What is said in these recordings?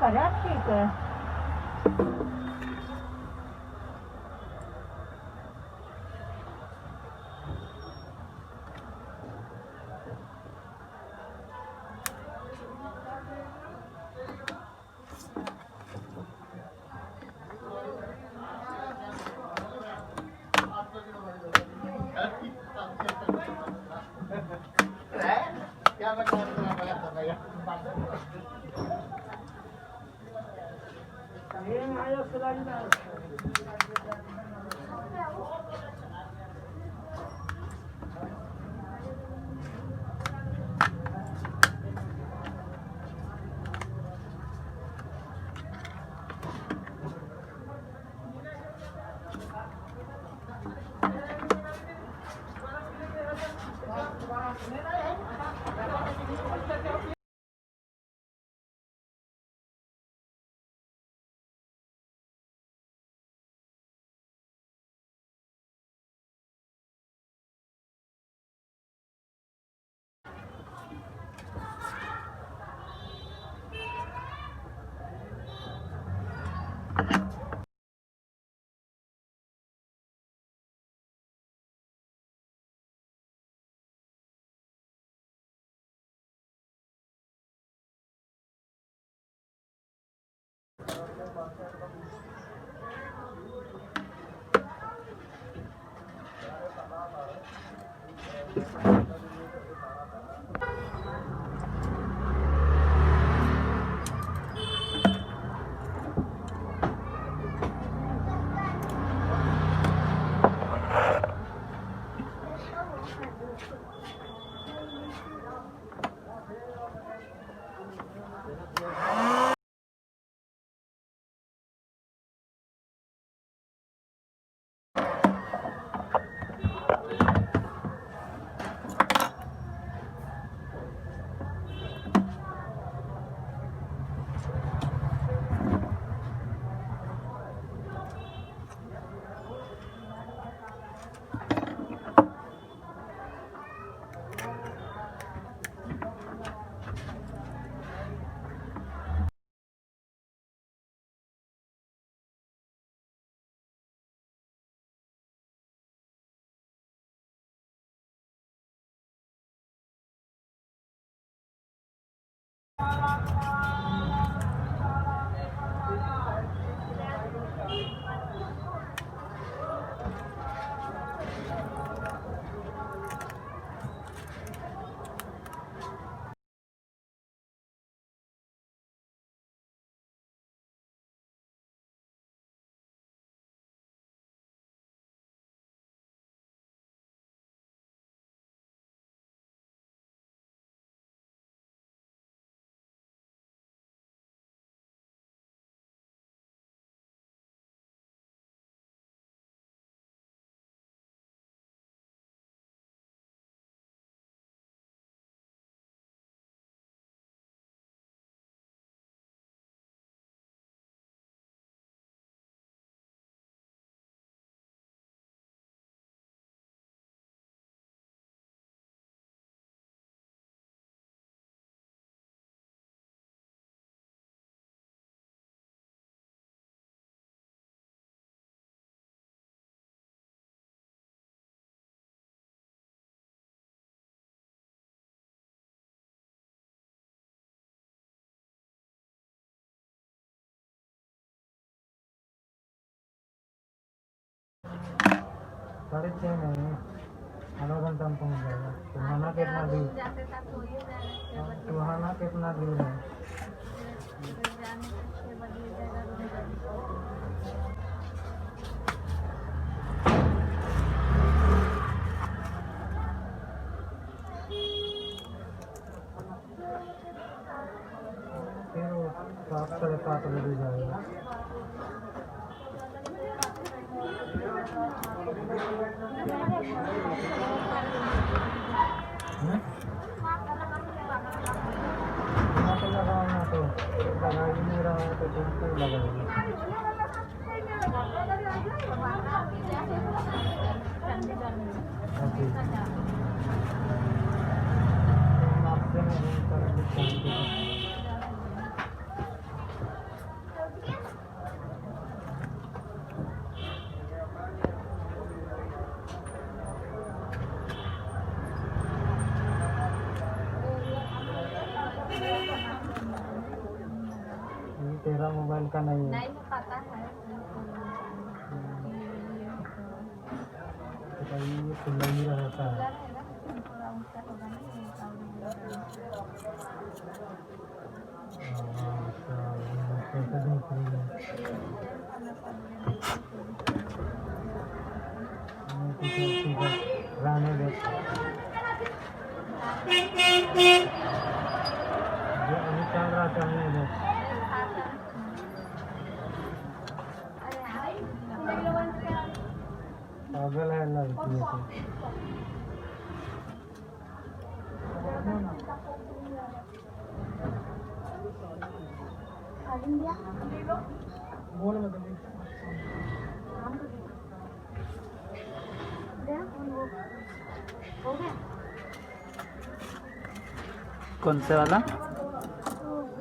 खऱ्याच ठीक आहे. साढ़े 6 नहीं, आधा घंटा में पहुँच जाएगा। तुम्हारा कितना दूर? तुम्हारा कितना दूर है? फिर वो 7 साढ़े 7 बजे जाएगा। लगाना तो लगा ही नहीं रहा है तो तुम क्यों लगाएंगे? आपसे नहीं मेरा मोबाइल का नहीं है। नहीं वो पता है तो ये खुला ही रहता है। थोड़ा ऊंचा होगा ना ये कैसे देख रही है? ठीक है रहने दे। जो अभी चल रहा चलने दे। पागल है लड़की है बोल कौन से वाला?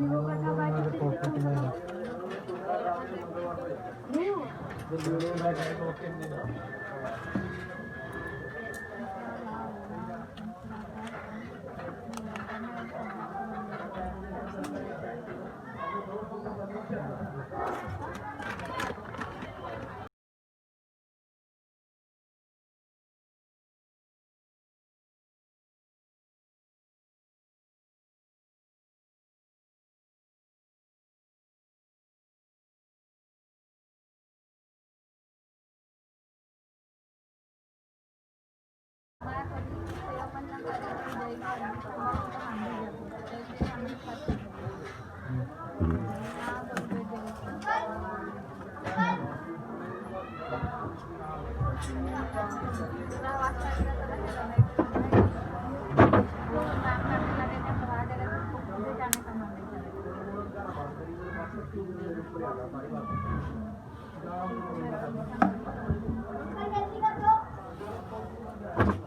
मेरे पॉकेट में है। जाने का